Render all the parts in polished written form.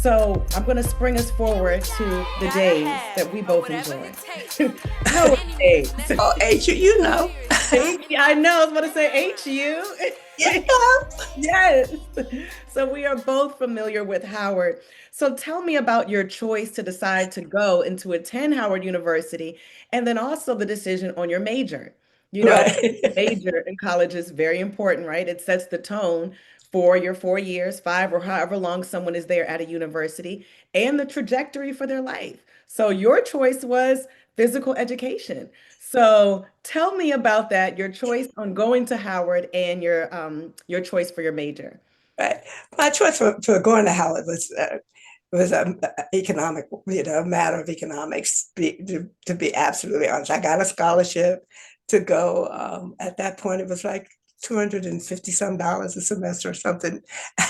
So I'm going to spring us forward to the days that we both enjoyed. Howard days. Oh, H, you know. I know, I was going to say HU. Yeah. Yes. So we are both familiar with Howard. So tell me about your choice to decide to go and to attend Howard University, and then also the decision on your major. You know, Right. major in college is very important, right? It sets the tone for your 4 years, five, or however long someone is there at a university, and the trajectory for their life. So your choice was physical education. So tell me about that, your choice on going to Howard and your choice for your major. Right. My choice for going to Howard was economic, a matter of economics. To be absolutely honest, I got a scholarship to go. At that point, it was like $250 some dollars a semester or something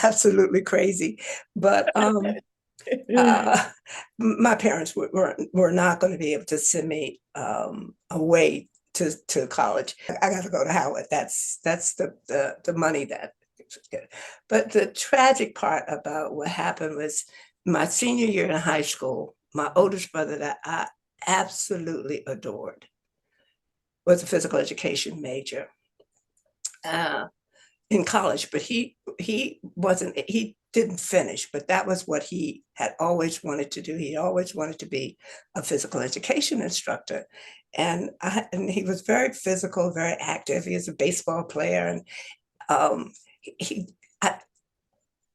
absolutely crazy. But uh, my parents were not going to be able to send me away to college. I got to go to Howard. That's the money that. But the tragic part about what happened was my senior year in high school, my oldest brother that I absolutely adored was a physical education major. Uh, in college, but he didn't finish, but that was what he had always wanted to do. He always wanted to be a physical education instructor. And he was very physical, very active. He was a baseball player, and um, he I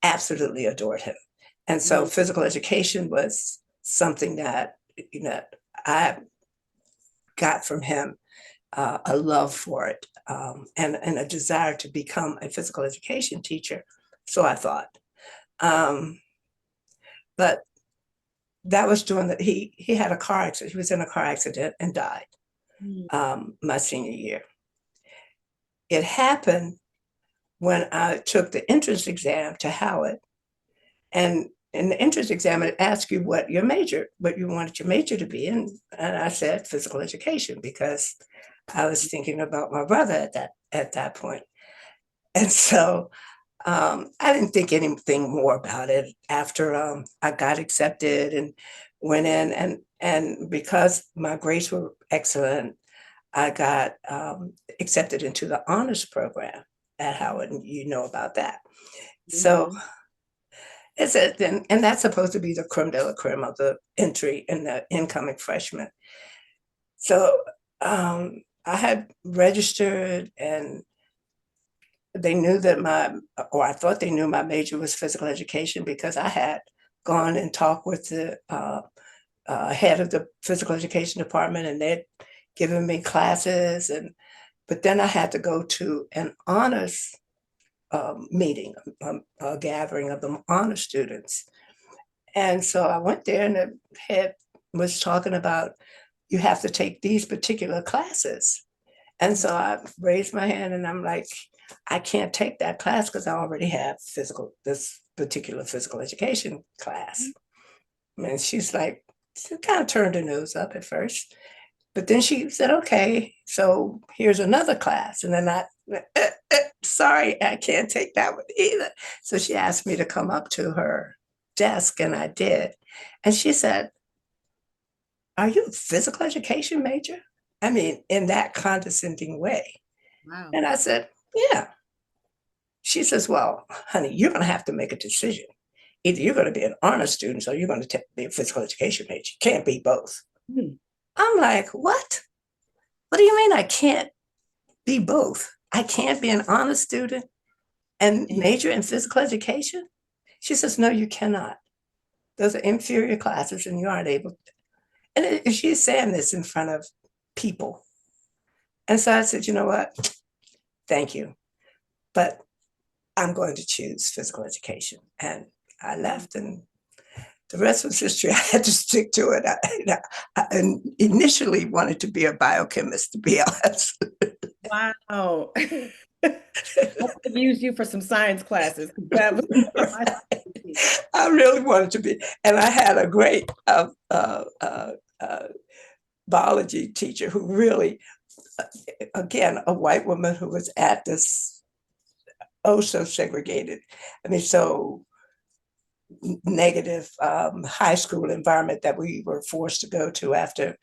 absolutely adored him. And so Mhm. physical education was something that I got from him, a love for it, and a desire to become a physical education teacher. So I thought. Um, but that was during he had a car accident. He was in a car accident and died Mhm. my senior year. It happened when I took the entrance exam to Howard. And in the entrance exam, it asked you what you wanted your major to be. And I said physical education because I was thinking about my brother at that point. And so I didn't think anything more about it after I got accepted and went in, and because my grades were excellent, I got accepted into the honors program at Howard, and you know about that. So Mhm. and that's supposed to be the creme de la creme of the entry and the incoming freshmen. So I had registered, and they knew that or I thought they knew my major was physical education because I had gone and talked with the head of the physical education department, and they'd given me classes. But then I had to go to an honors meeting, a gathering of the honor students. And so I went there, and the head was talking about you have to take these particular classes. And so I raised my hand, and I'm like, I can't take that class because I already have this particular physical education class. And she's like, she kind of turned her nose up at first, but then she said, okay, so here's another class. And then sorry, I can't take that one either. So she asked me to come up to her desk, and I did. And she said, are you a physical education major? I mean, in that condescending way. Wow. And I said, yeah. She says, well, honey, you're going to have to make a decision. Either you're going to be an honor student or you're going to be a physical education major. You can't be both. Mhm. I'm like, what? What do you mean I can't be both? I can't be an honor student and major in physical education? She says, no, you cannot. Those are inferior classes and you aren't able to. And she's saying this in front of people. And so I said, you know what? Thank you. But I'm going to choose physical education. And I left, and the rest was history. I had to stick to it. I initially wanted to be a biochemist, to be honest. Wow. I could have used you for some science classes because that was my specialty. I really wanted to be, and I had a great uh, biology teacher who really, again, a white woman who was at this, oh, so segregated. I mean, so negative high school environment that we were forced to go to after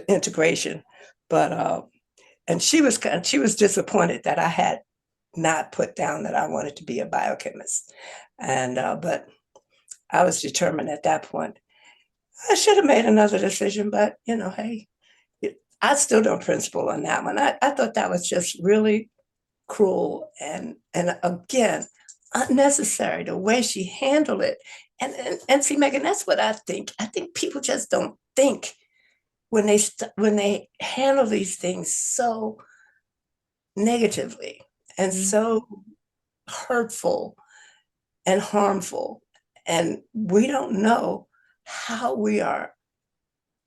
integration. But and she was disappointed that I had not put down that I wanted to be a biochemist, and but I was determined at that point. I should have made another decision, but hey, I still don't principle on that one. I thought that was just really cruel and again unnecessary the way she handled it. And see, Megan, that's what I think. I think people just don't think when when they handle these things so negatively and Mhm. so hurtful and harmful, and we don't know how we are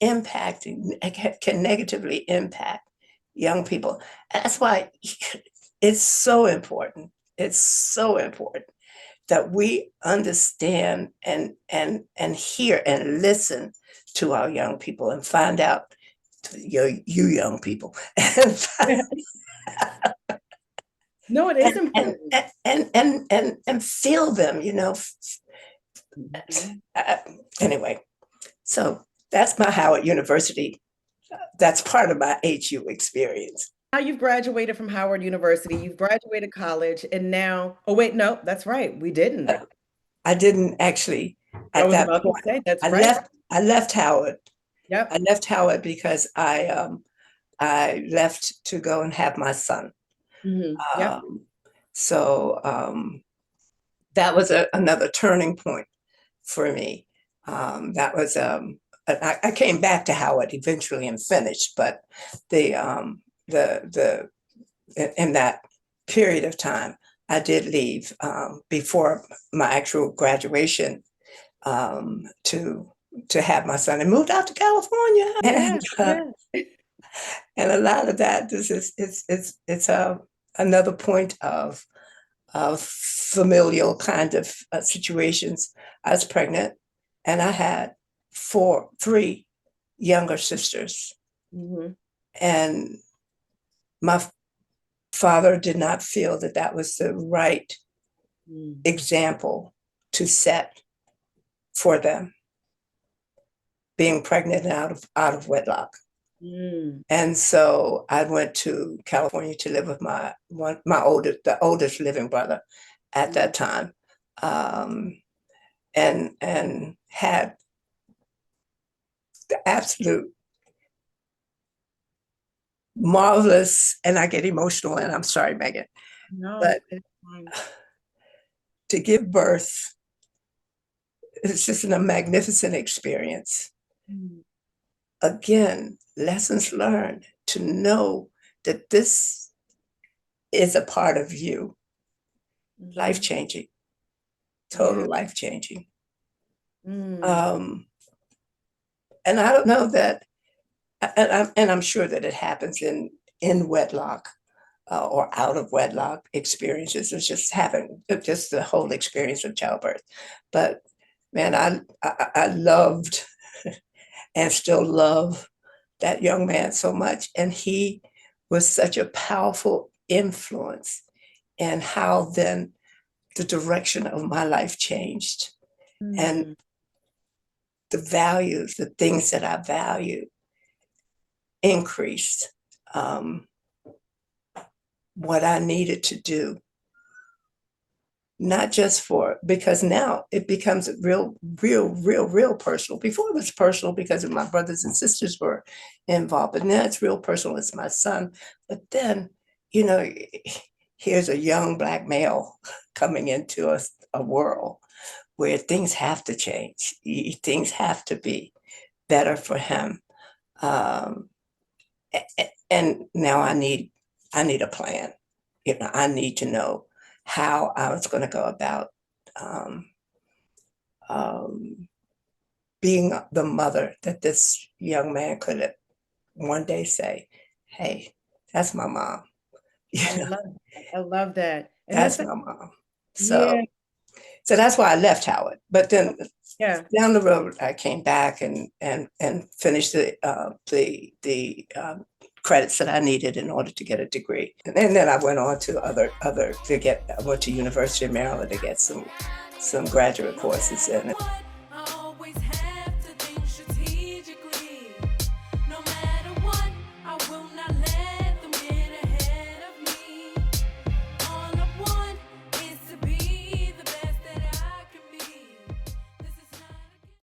impacting can negatively impact young people. That's why it's so important. It's so important that we understand and hear and listen to our young people and find out you young people and No, it is important. and feel them, Mhm. uh, anyway. So that's my Howard University. That's part of my HU experience. Now you've graduated from Howard University, you've graduated college, and now, oh wait, no, that's right. We didn't. I didn't actually I at was that about to point. say, that's I right. left. I left Howard. I Yep. left Howard because I left to go and have my son. Yep. Um, so that was another turning point for me. That was I came back to Howard eventually and finished, but the in that period of time, I did leave before my actual graduation to have my son and moved out to California. Yeah. Yeah. And a lot of that this is it's another point of familial kind of situations. I was pregnant and I had three younger sisters, Hmm. and my father did not feel that that was the right example to set for them, being pregnant and out of wedlock. Mm. And so I went to California to live with the oldest living brother at that time, um, and had the absolute marvelous. And I get emotional, and I'm sorry, Megan, No, but it's fine. to give birth is just a magnificent experience. Mm. Again, lessons learned to know that this is a part of you, life Mhm. changing, Yeah. total life changing. Mm. Um, and I don't know that, and I'm sure that it happens in wedlock or out of wedlock experiences. It's just having just the whole experience of childbirth. But man, I loved and still love that young man so much, and he was such a powerful influence in how then the direction of my life changed, and Mm. the values, the things that I value increased. Um, what I needed to do, not just for, because now it becomes real personal. Before it was personal because of my brothers and sisters were involved, but now it's real personal. It's my son. But then, you know, here's a young Black male coming into a world where things have to change, things have to be better for him. Um, and now I need a plan. I need to know how I was going to go about um, um, being the mother that this young man could one day say, "Hey, that's my mom." I love that. I love that. And That's that's my mom. yeah, So that's why I left Howard. But then yeah. down the road, I came back and finished the credits that I needed in order to get a degree. And then I went on to I went to University of Maryland to get some some graduate courses in it.